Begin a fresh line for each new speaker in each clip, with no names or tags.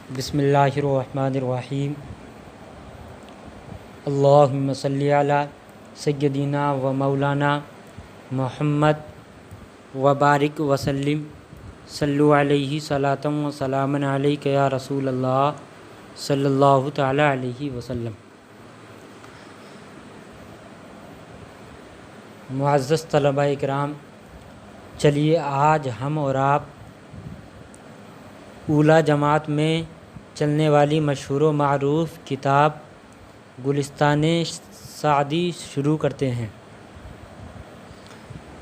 बिस्मिल्लाहिर्रहमानिर्रहीम। अल्लाहुम्मा सल्ली अला सय्यदिना व मौलाना मुहम्मद व बारिक वसल्लिम सल्लु अलैहि सलातम व सलामन अलैका या रसूल अल्लाह सल्लल्लाहु तआला अलैहि वसल्लम। मुअज़्ज़ज़ तलबा इकराम, चलिए आज हम और आप ऊला जमात में चलने वाली मशहूर व मारूफ़ किताब गुलिस्ताने सादी शुरू करते हैं।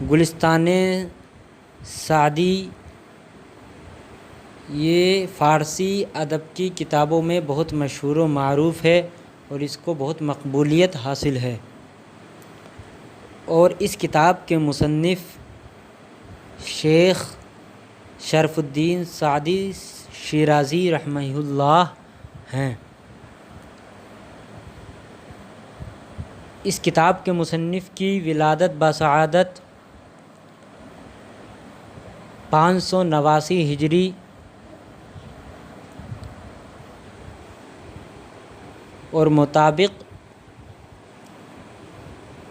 गुलिस्ताने सादी ये फ़ारसी अदब की किताबों में बहुत मशहूर व मारूफ़ है और इसको बहुत मकबूलियत हासिल है। और इस किताब के मुसन्निफ़ शेख शरफ़ुद्दीन सादी शिराज़ी रहमहुल्लाह हैं। इस किताब के मुसन्निफ़ की विलादत बसआदत 589 हिजरी और मुताबिक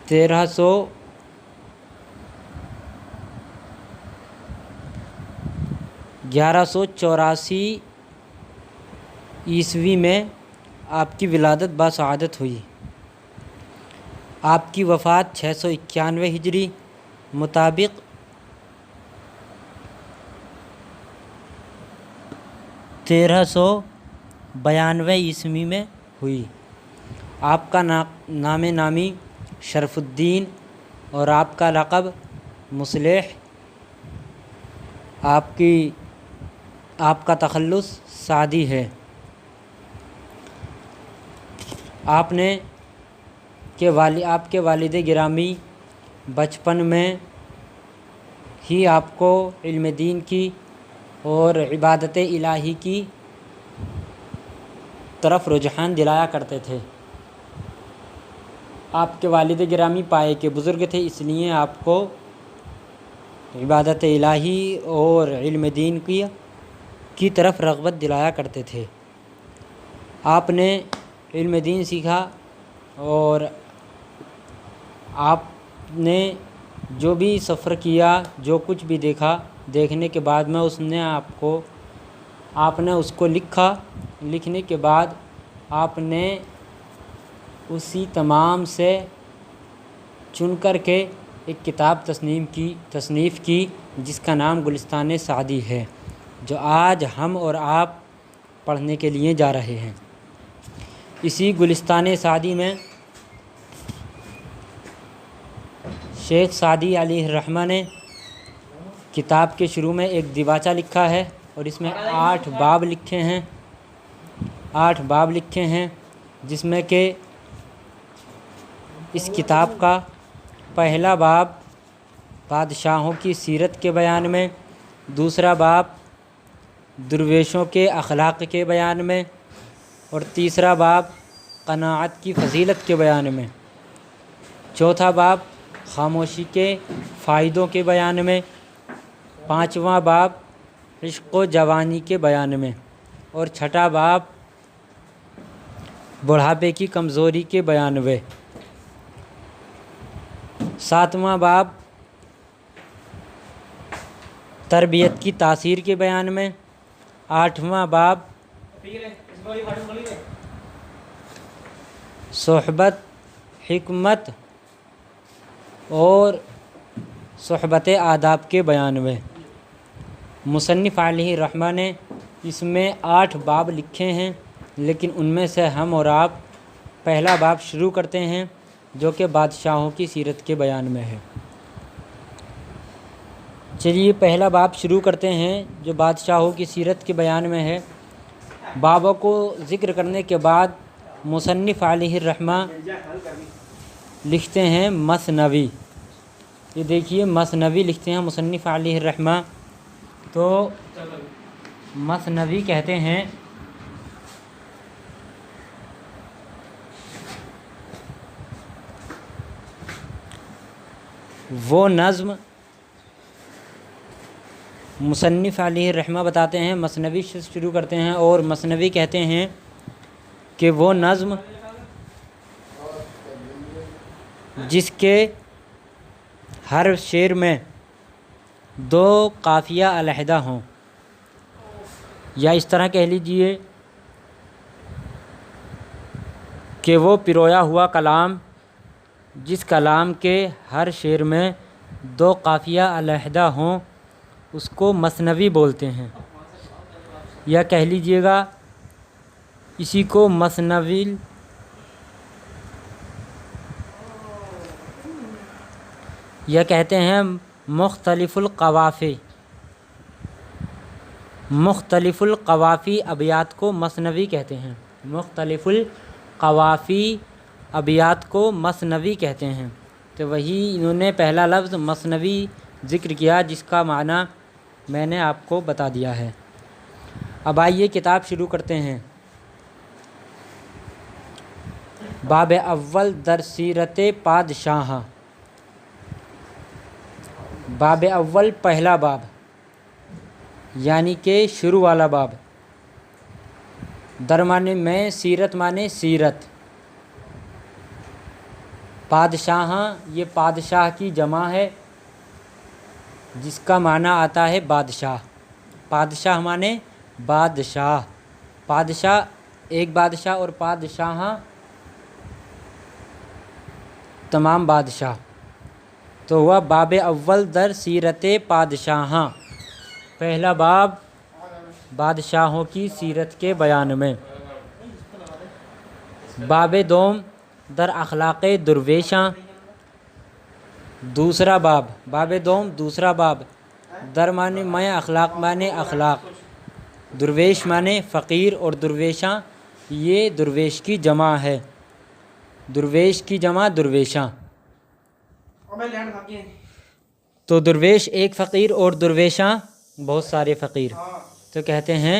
1184 ईस्वी में आपकी विलादत बसआदत हुई। आपकी वफ़ात 691 हिजरी मुताबिक 1392 ईस्वी में हुई। आपका नामे नामी शरफ़ुद्दीन और आपका लक़ब मुस्लिह, आपका तख़ल्लुस सादी है। आपके वालिद गिरामी बचपन में ही आपको इल्म दीन की और इबादत इलाही की तरफ रुझान दिलाया करते थे। आपके वालिद गिरामी पाए के बुज़ुर्ग थे, इसलिए आपको इबादत इलाही और इल्म दीन की तरफ रग़बत दिलाया करते थे। आपने इल्म दीन सीखा और आपने जो भी सफ़र किया, जो कुछ भी देखा, देखने के बाद में आपने उसको लिखा। लिखने के बाद आपने उसी तमाम से चुन कर के एक किताब तसनीफ़ की जिसका नाम गुलिस्ताने सादी है, जो आज हम और आप पढ़ने के लिए जा रहे हैं। इसी गुलिस्ताने सादी में शेख सादी अलैहिर्रहमा ने किताब के शुरू में एक दिबाचा लिखा है और इसमें 8 बाब लिखे हैं, जिसमें कि इस किताब का पहला बाब बादशाहों की सीरत के बयान में, दूसरा बाब दुर्वेशों के अखलाक के बयान में और तीसरा बाब क़नाअत की फ़जीलत के बयान में, चौथा बाब खामोशी के फ़ायदों के बयान में, पाँचवां बाब इश्क़ व जवानी के बयान में और छठा बाब बुढ़ापे की कमज़ोरी के बयान में, सातवां बाब तरबियत की तासीर के बयान में, आठवां बाब सोहबत, हिकमत और सोहबत आदाब के बयान में। मुसन्निफ़ अलैहिर्रहमा ने इसमें 8 बाब लिखे हैं, लेकिन उनमें से हम और आप पहला बाब शुरू करते हैं जो कि बादशाहों की सीरत के बयान में है। चलिए पहला बाब शुरू करते हैं जो बादशाहों की सीरत के बयान में है। बाबों को ज़िक्र करने के बाद मुसन्निफ़ अलैहिर्रहमा लिखते हैं मसनवी। ये देखिए मसनवी लिखते हैं मुसन्निफ़ अलैहिर्रहमा। तो मसनवी कहते हैं वो नज़्म मुसन्निफ़ अलैहि रहमा बताते हैं, मसनवी से शुरू करते हैं और मसनवी कहते हैं कि वो नज़्म जिसके हर शेर में दो काफ़िया अलहदा हों, या इस तरह कह लीजिए कि वो पिरोया हुआ कलाम जिस कलाम के हर शेर में दो काफ़िया अलहदा हों उसको मसनवी बोलते हैं, या कह लीजिएगा इसी को मसनवी या कहते हैं। मुख्तलिफुल कवाफ़ी अबियात को मसनवी कहते हैं। मुख्तलिफुल कवाफ़ी अबियात को मसनवी कहते हैं। तो वही इन्होंने पहला लफ्ज़ मसनवी ज़िक्र किया जिसका माना मैंने आपको बता दिया है। अब आइए किताब शुरू करते हैं। बाब अव्वल दर सीरत पादशाह। बाब अव्वल पहला बाब, यानी कि शुरू वाला बाब। दर माने में, सीरत माने सीरत। पादशाह ये पादशाह की जमा है जिसका माना आता है बादशाह। पादशाह माने बादशाह। बादशाह एक बादशाह और पादशाह तमाम बादशाह। तो हुआ बाब अव्वल दर सीरत पादशाह, पहला बाब बादशाहों की सीरत के बयान में। बाब दोम दर अखलाक़ दुर्वेशां, दूसरा बाब। बाब दोम दूसरा बाब। दर माने मैं, अखलाक़ माने अखलाक़, दुर्वेश माने फ़कीर और दुर्वेशां ये दुर्वेश की जमा है। दुर्वेश की जमा दुर्वेशां। तो दुर्वेश एक फ़कीर और दुर्वेशां बहुत सारे फ़कीर। तो कहते हैं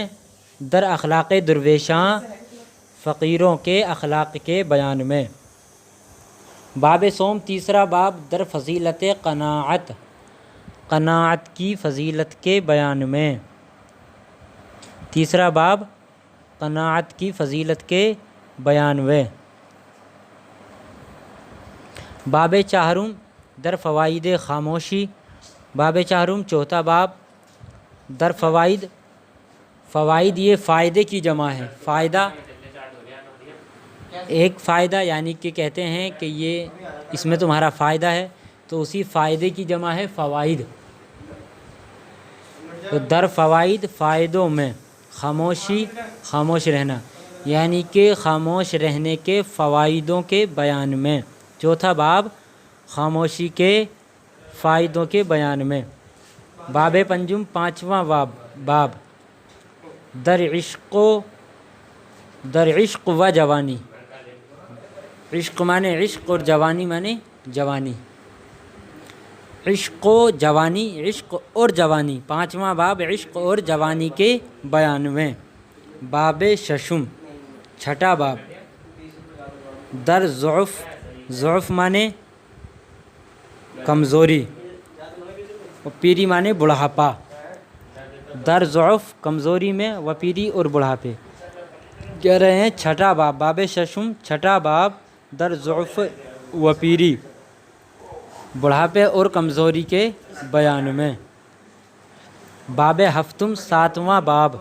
दर अखलाक़ दुर्वेशां, फ़कीरों के अखलाक़ के बयान में। बाब सोम तीसरा बाब दर फ़जीलत क़नाअत, क़नाअत की फ़जीलत के बयान में। तीसरा बाब क़नाअत की फ़जीलत के बयान में। बाब चाहरुम दर फ़वाइद ख़ामोशी। बाब चाहरुम चौथा बाब दर फ़वाइद। फ़वाइद ये फ़ायदे की जमा है। फ़ायदा एक फ़ायदा, यानी कि कहते हैं कि ये इसमें तुम्हारा फ़ायदा है, तो उसी फ़ायदे की जमा है फ़वाइद। तो दर फ़वाइद फ़ायदों में, ख़ामोशी ख़ामोश रहना, यानी कि ख़ामोश रहने के फ़वाइदों के बयान में। चौथा बाब ख़ामोशी के फ़ायदों के बयान में। बाब पंजुम पाँचवा बाब दर इश्क़ व जवानी। इश्क़ माने इश्क़ और जवानी माने जवानी। इश्क़ व जवानी, इश्क़ और जवानी। पाँचवा बाब इश्क़ और जवानी के बयान में। बाब शशुम छठा बाब दर ज़ुअफ़, ज़ुअफ़ माने कमज़ोरी और पीरी माने बुढ़ापा। दर ज़ुअफ़ कमज़ोरी में, व पीरी और बुढ़ापे। कह रहे हैं छठा बाब, बाब शशुम छठा बाब दर ज़ुअफ़ व पीरी, बुढ़ापे और कमज़ोरी के बयान में। बाब हफ्तुम सातवां बाब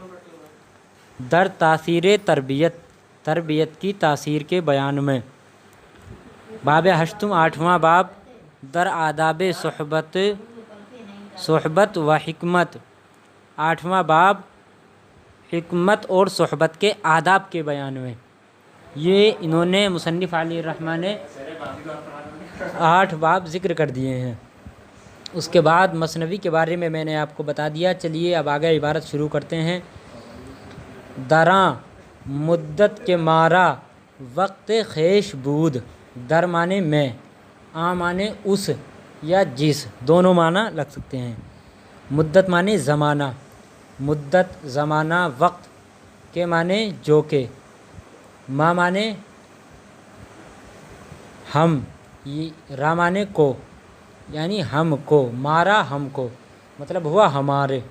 दर तासीर तरबियत, तरबियत की तासीर के बयान में। बाब हश्तुम आठवां बाब दर आदाब सोहबत व हिकमत। आठवां बाब हिकमत और सोहबत के आदाब के बयान में। ये इन्होंने मुसन्निफ़ अलैहि रहमा ने 8 बाब ज़िक्र कर दिए हैं। उसके बाद मसनवी के बारे में मैंने आपको बता दिया। चलिए अब आगे इबारत शुरू करते हैं। दरां मुद्दत के मारा वक्त ख़ेश बूद। दर माने में, आ माने उस या जिस, दोनों माना लग सकते हैं। मुद्दत माने ज़माना, मुद्दत ज़माना, वक्त के माने जो के, मा माने हम, ये रा माने को, यानी हम को, मारा हमको, मतलब हुआ हमारे।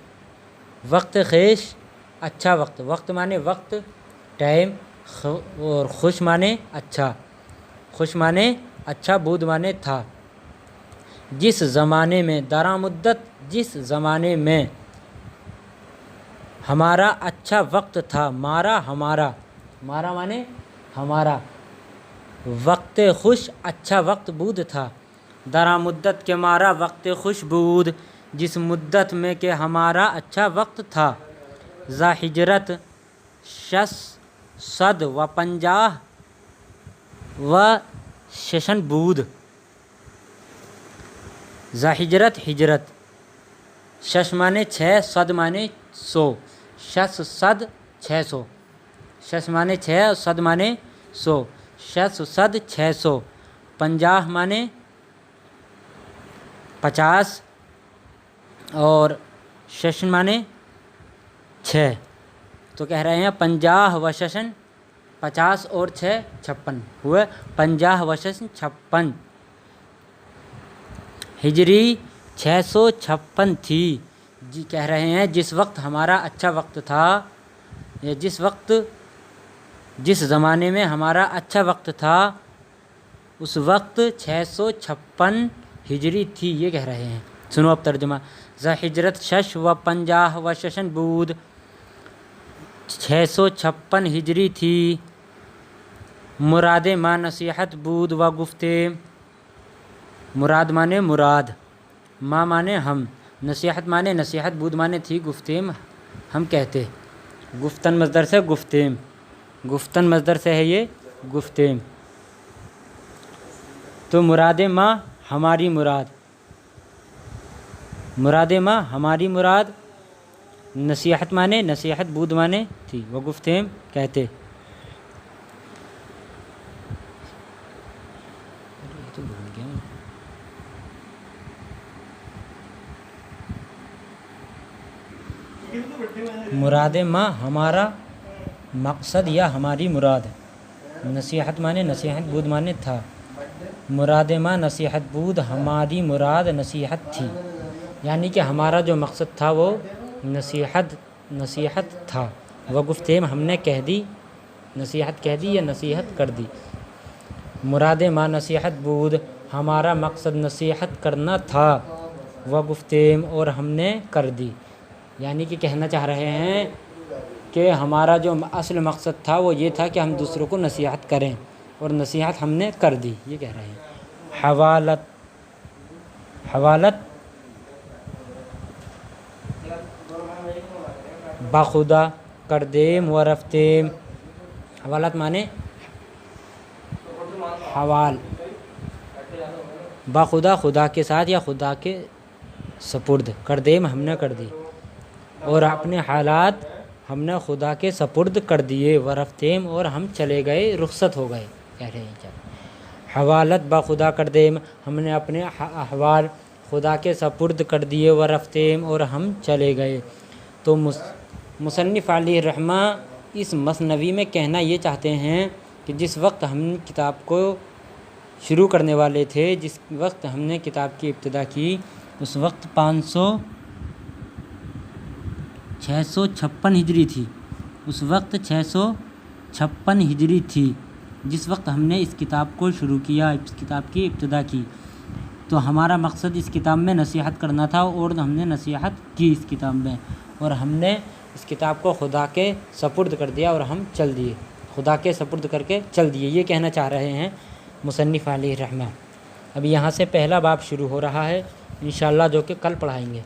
वक्त ख़ेश अच्छा वक्त, वक्त माने वक्त टाइम, और खुश माने अच्छा, खुश माने अच्छा, बूद माने था। जिस ज़माने में दरामुद्दत, जिस ज़माने में हमारा अच्छा वक्त था, मारा हमारा, मारा माने हमारा, वक्त खुश अच्छा वक्त बूद था। दरामुद्दत के मारा वक्त खुश बूद, जिस मुद्दत में के हमारा अच्छा वक्त था। ज़ा हिजरत शस सद व पंजाह व शशन बूद। ज़ा हिजरत हिजरत, शश माने 6, सद माने 100, शस सद 600, शश माने 6 और सद माने 100, शस सद 600। पंजाह माने 50 और शशन माने 6। तो कह रहे हैं 50 व शशन 50 और 6 56 हुए 50 व शशन 56। हिजरी 656 थी। जी कह रहे हैं जिस वक्त हमारा अच्छा वक्त था, या जिस ज़माने में हमारा अच्छा वक्त था उस वक्त 656 हिजरी थी, ये कह रहे हैं। सुनो अब तर्जुमा। ज़ा हिजरत शश व पंजाह व शशन बूद, 656 हिजरी थी। मुराद माँ नसीहत बूद व गुफ्ते, मुराद माने मुराद, माँ माने हम, नसीहत माने नसीहत, बूद माने थी, गुफ्तेम हम कहते। गुफ्तन मज़दर से गुफ्तेम, गुफ्तन मज़दर से है ये गुफ्तेम। तो मुराद माँ हमारी मुराद, मुराद माँ हमारी मुराद, नसीहत माने नसीहत, बूद माने थी, वो गुफ्तेम कहते। तो भूल गया मैं। मुराद माँ हमारा मकसद या हमारी मुराद, नसीहत माने नसीहत, बूद माने था। मुराद माँ नसीहत बूद, हमारी मुराद नसीहत थी। यानी कि हमारा जो मकसद था वो नसीहत था। वह गुफ्तेम हमने कह दी, नसीहत कह दी या नसीहत कर दी। मुराद माँ नसीहत बूद, हमारा मकसद नसीहत करना था। वह गुफ्तेम और हमने कर दी। यानी कि कहना चाह रहे हैं कि हमारा जो असल मकसद था वो ये था कि हम दूसरों को नसीहत करें, और नसीहत हमने कर दी, ये कह रहे हैं। हवालत, हवालत बाखुदा करदेम व रफ्तेम। हवालत माने हवाल, बाखुदा खुदा के साथ या खुदा के सपुर्द, करदेम हमने कर दी, और अपने हालात हमने खुदा के सपुर्द कर दिए। व रफ्तेम और हम चले गए, रुखसत हो गए, कह रहे हैं। हवालत बाखुदा करदेम, हमने अपने अहवाल खुदा के सपुर्द कर दिए। व रफ्तेम और हम चले गए। तो मुसन्निफ़ अलैहिर्रहमा इस मसनवी में कहना ये चाहते हैं कि जिस वक्त हम किताब को शुरू करने वाले थे, जिस वक्त हमने किताब की इब्तिदा की, उस वक्त 656 हिजरी थी। उस वक्त 656 हिजरी थी जिस वक्त हमने इस किताब को शुरू किया, इस किताब की इब्तिदा की। तो हमारा मकसद इस किताब में नसीहत करना था, और हमने नसीहत की इस किताब में, और हमने इस किताब को खुदा के सपुर्द कर दिया और हम चल दिए, खुदा के सपुर्द करके चल दिए। ये कहना चाह रहे हैं मुसन्निफ़ अलैहिर्रहमा। अभी यहाँ से पहला बाब शुरू हो रहा है इंशाअल्लाह, जो कि कल पढ़ाएंगे।